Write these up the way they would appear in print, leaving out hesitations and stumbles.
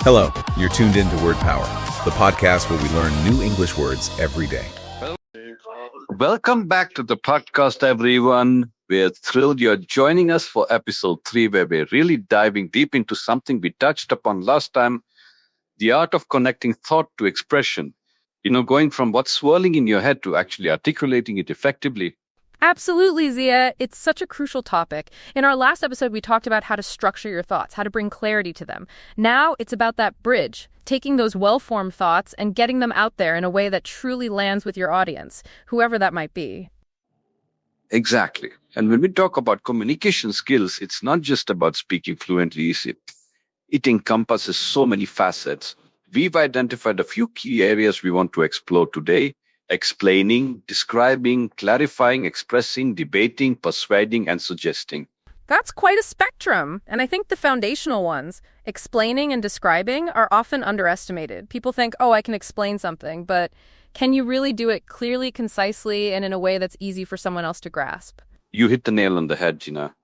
Hello, you're tuned in to Word Power, the podcast where we learn new English words every day. Welcome back to the podcast, everyone. We're thrilled you're joining us for episode 3, where we're really diving deep into something we touched upon last time, the art of connecting thought to expression. Going from what's swirling in your head to actually articulating it effectively. Absolutely, Zia. It's such a crucial topic. In our last episode, we talked about how to structure your thoughts, how to bring clarity to them. Now it's about that bridge, taking those well-formed thoughts and getting them out there in a way that truly lands with your audience, whoever that might be. Exactly. And when we talk about communication skills, it's not just about speaking fluently, is it? It encompasses so many facets. We've identified a few key areas we want to explore today: explaining, describing, clarifying, expressing, debating, persuading, and suggesting. That's quite a spectrum. And I think the foundational ones, explaining and describing, are often underestimated. People think, oh, I can explain something, but can you really do it clearly, concisely, and in a way that's easy for someone else to grasp? You hit the nail on the head, Gina.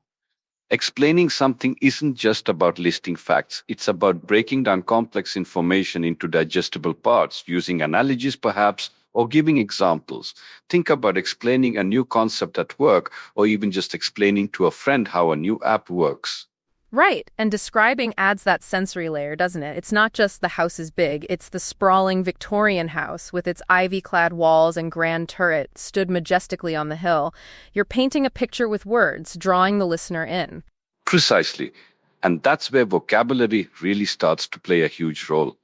Explaining something isn't just about listing facts. It's about breaking down complex information into digestible parts, using analogies perhaps, or giving examples. Think about explaining a new concept at work, or even just explaining to a friend how a new app works. Right, and describing adds that sensory layer, doesn't it? It's not just the house is big, it's the sprawling Victorian house with its ivy-clad walls and grand turret stood majestically on the hill. You're painting a picture with words, drawing the listener in. Precisely. And that's where vocabulary really starts to play a huge role.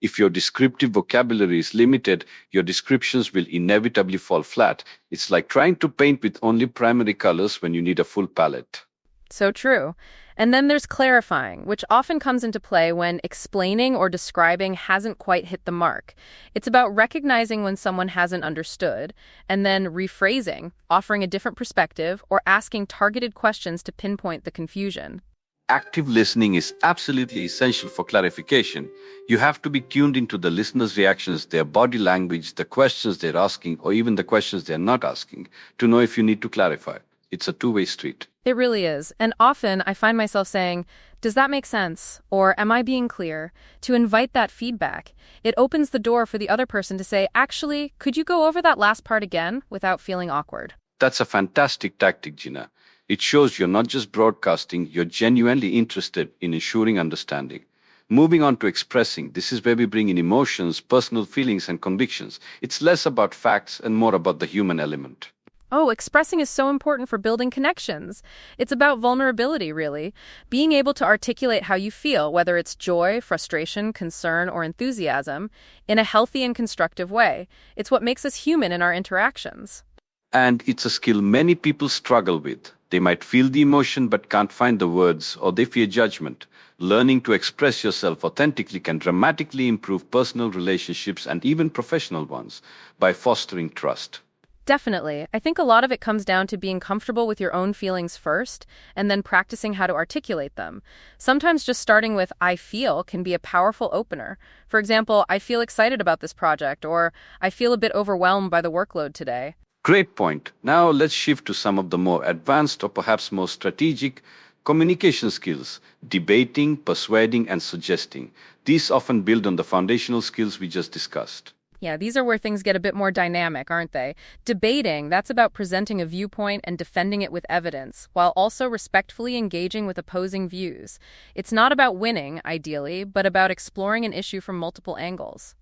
If your descriptive vocabulary is limited, your descriptions will inevitably fall flat. It's like trying to paint with only primary colors when you need a full palette. So true. And then there's clarifying, which often comes into play when explaining or describing hasn't quite hit the mark. It's about recognizing when someone hasn't understood, and then rephrasing, offering a different perspective, or asking targeted questions to pinpoint the confusion. Active listening is absolutely essential for clarification. You have to be tuned into the listener's reactions, their body language, the questions they're asking, or even the questions they're not asking, to know if you need to clarify. It's a two-way street. It really is. And often I find myself saying, does that make sense? Or am I being clear? To invite that feedback. It opens the door for the other person to say, actually, could you go over that last part again without feeling awkward? That's a fantastic tactic, Gina. It shows you're not just broadcasting, you're genuinely interested in ensuring understanding. Moving on to expressing, this is where we bring in emotions, personal feelings, and convictions. It's less about facts and more about the human element. Oh, expressing is so important for building connections. It's about vulnerability, really. Being able to articulate how you feel, whether it's joy, frustration, concern, or enthusiasm, in a healthy and constructive way. It's what makes us human in our interactions. And it's a skill many people struggle with. They might feel the emotion but can't find the words, or they fear judgment. Learning to express yourself authentically can dramatically improve personal relationships and even professional ones by fostering trust. Definitely. I think a lot of it comes down to being comfortable with your own feelings first, and then practicing how to articulate them. Sometimes just starting with "I feel" can be a powerful opener. For example, "I feel excited about this project," or "I feel a bit overwhelmed by the workload today." Great point. Now let's shift to some of the more advanced or perhaps more strategic communication skills: debating, persuading, and suggesting. These often build on the foundational skills we just discussed. Yeah, these are where things get a bit more dynamic, aren't they? Debating, that's about presenting a viewpoint and defending it with evidence, while also respectfully engaging with opposing views. It's not about winning, ideally, but about exploring an issue from multiple angles.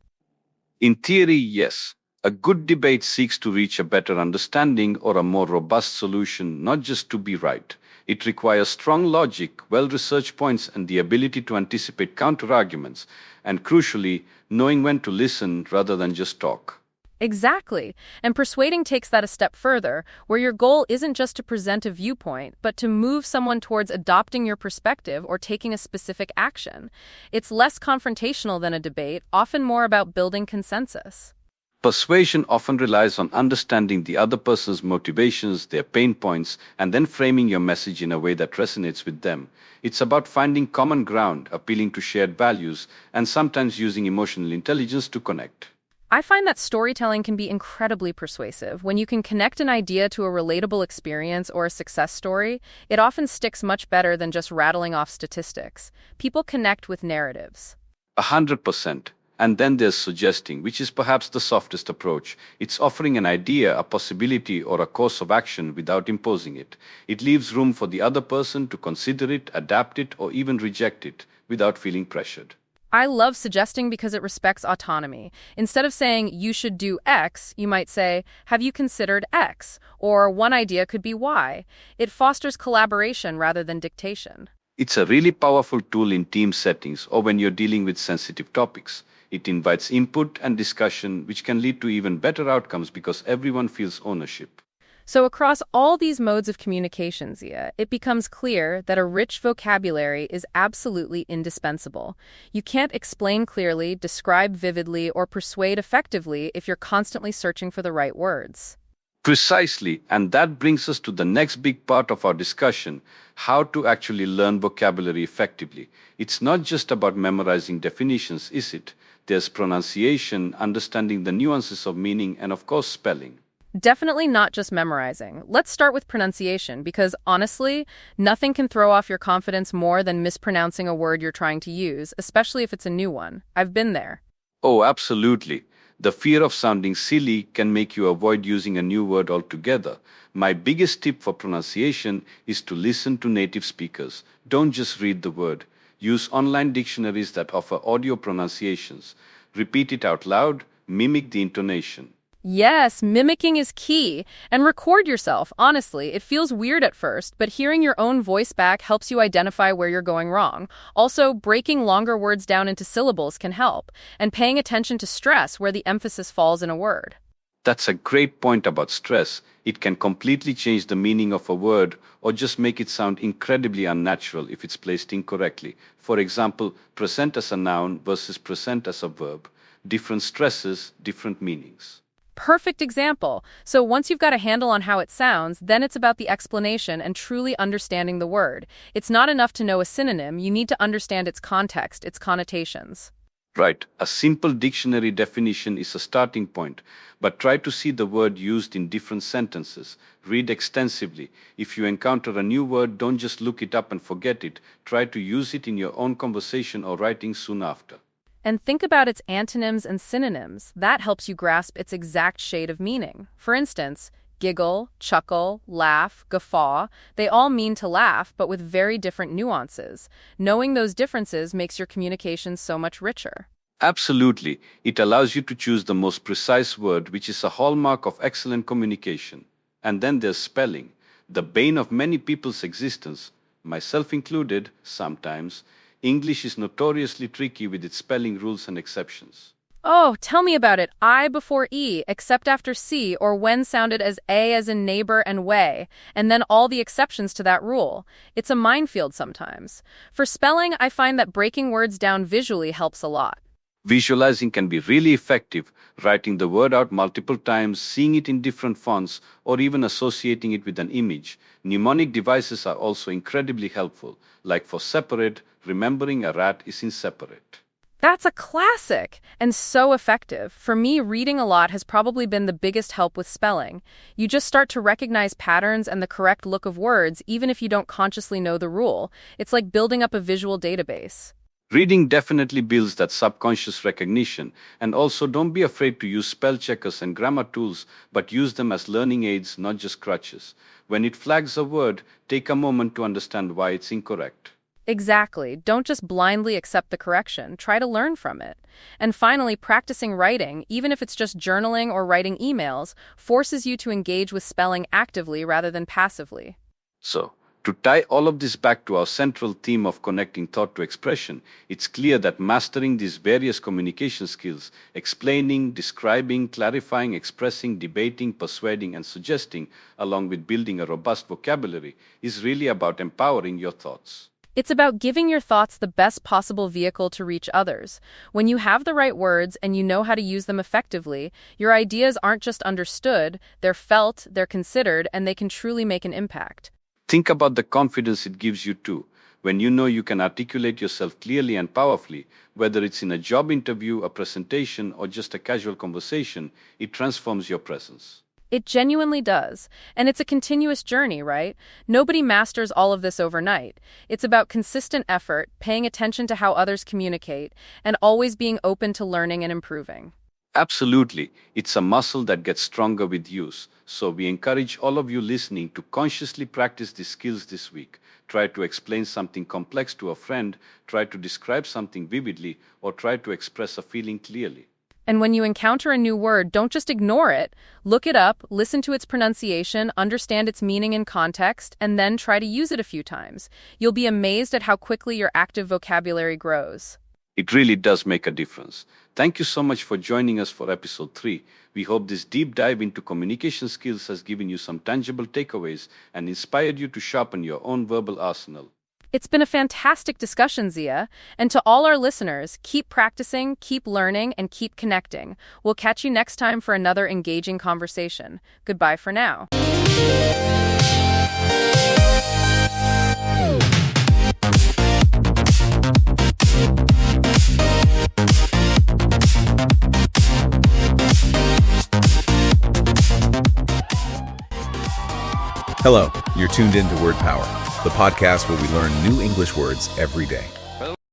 In theory, yes. A good debate seeks to reach a better understanding or a more robust solution, not just to be right. It requires strong logic, well-researched points, and the ability to anticipate counter-arguments, and crucially, knowing when to listen rather than just talk. Exactly. And persuading takes that a step further, where your goal isn't just to present a viewpoint, but to move someone towards adopting your perspective or taking a specific action. It's less confrontational than a debate, often more about building consensus. Persuasion often relies on understanding the other person's motivations, their pain points, and then framing your message in a way that resonates with them. It's about finding common ground, appealing to shared values, and sometimes using emotional intelligence to connect. I find that storytelling can be incredibly persuasive. When you can connect an idea to a relatable experience or a success story, it often sticks much better than just rattling off statistics. People connect with narratives. 100%. And then there's suggesting, which is perhaps the softest approach. It's offering an idea, a possibility, or a course of action without imposing it. It leaves room for the other person to consider it, adapt it, or even reject it without feeling pressured. I love suggesting because it respects autonomy. Instead of saying, you should do X, you might say, have you considered X? Or one idea could be Y. It fosters collaboration rather than dictation. It's a really powerful tool in team settings or when you're dealing with sensitive topics. It invites input and discussion, which can lead to even better outcomes because everyone feels ownership. So across all these modes of communication, Zia, it becomes clear that a rich vocabulary is absolutely indispensable. You can't explain clearly, describe vividly, or persuade effectively if you're constantly searching for the right words. Precisely, and that brings us to the next big part of our discussion, how to actually learn vocabulary effectively. It's not just about memorizing definitions, is it? There's pronunciation, understanding the nuances of meaning, and of course spelling. Definitely not just memorizing. Let's start with pronunciation because, honestly, nothing can throw off your confidence more than mispronouncing a word you're trying to use, especially if it's a new one. I've been there. Oh, absolutely. The fear of sounding silly can make you avoid using a new word altogether. My biggest tip for pronunciation is to listen to native speakers. Don't just read the word. Use online dictionaries that offer audio pronunciations. Repeat it out loud, mimic the intonation. Yes, mimicking is key. And record yourself. Honestly, it feels weird at first, but hearing your own voice back helps you identify where you're going wrong. Also, breaking longer words down into syllables can help, and paying attention to stress where the emphasis falls in a word. That's a great point about stress. It can completely change the meaning of a word or just make it sound incredibly unnatural if it's placed incorrectly. For example, present as a noun versus present as a verb. Different stresses, different meanings. Perfect example. So once you've got a handle on how it sounds, then it's about the explanation and truly understanding the word. It's not enough to know a synonym, you need to understand its context, its connotations. Right, a simple dictionary definition is a starting point, but try to see the word used in different sentences. Read extensively. If you encounter a new word, don't just look it up and forget it. Try to use it in your own conversation or writing soon after. And think about its antonyms and synonyms. That helps you grasp its exact shade of meaning. For instance, giggle, chuckle, laugh, guffaw, they all mean to laugh, but with very different nuances. Knowing those differences makes your communication so much richer. Absolutely. It allows you to choose the most precise word, which is a hallmark of excellent communication. And then there's spelling, the bane of many people's existence, myself included, sometimes. English is notoriously tricky with its spelling rules and exceptions. Oh, tell me about it. I before E, except after C, or when sounded as A as in neighbor and way, and then all the exceptions to that rule. It's a minefield sometimes. For spelling, I find that breaking words down visually helps a lot. Visualizing can be really effective, writing the word out multiple times, seeing it in different fonts, or even associating it with an image. Mnemonic devices are also incredibly helpful, like for separate, remembering a rat is in separate. That's a classic and so effective. For me, reading a lot has probably been the biggest help with spelling. You just start to recognize patterns and the correct look of words, even if you don't consciously know the rule. It's like building up a visual database. Reading definitely builds that subconscious recognition, and also don't be afraid to use spell checkers and grammar tools, but use them as learning aids, not just crutches. When it flags a word, take a moment to understand why it's incorrect. Exactly. Don't just blindly accept the correction. Try to learn from it. And finally, practicing writing, even if it's just journaling or writing emails, forces you to engage with spelling actively rather than passively. So, to tie all of this back to our central theme of connecting thought to expression, it's clear that mastering these various communication skills, explaining, describing, clarifying, expressing, debating, persuading, and suggesting, along with building a robust vocabulary, is really about empowering your thoughts. It's about giving your thoughts the best possible vehicle to reach others. When you have the right words and you know how to use them effectively, your ideas aren't just understood, they're felt, they're considered, and they can truly make an impact. Think about the confidence it gives you too. When you know you can articulate yourself clearly and powerfully, whether it's in a job interview, a presentation, or just a casual conversation, it transforms your presence. It genuinely does. And it's a continuous journey, right? Nobody masters all of this overnight. It's about consistent effort, paying attention to how others communicate, and always being open to learning and improving. Absolutely. It's a muscle that gets stronger with use. So we encourage all of you listening to consciously practice these skills this week. Try to explain something complex to a friend, try to describe something vividly, or try to express a feeling clearly. And when you encounter a new word, don't just ignore it. Look it up, listen to its pronunciation, understand its meaning and context, and then try to use it a few times. You'll be amazed at how quickly your active vocabulary grows. It really does make a difference. Thank you so much for joining us for episode 3. We hope this deep dive into communication skills has given you some tangible takeaways and inspired you to sharpen your own verbal arsenal. It's been a fantastic discussion, Zia. And to all our listeners, keep practicing, keep learning, and keep connecting. We'll catch you next time for another engaging conversation. Goodbye for now. Hello, you're tuned in to Word Power, the podcast where we learn new English words every day.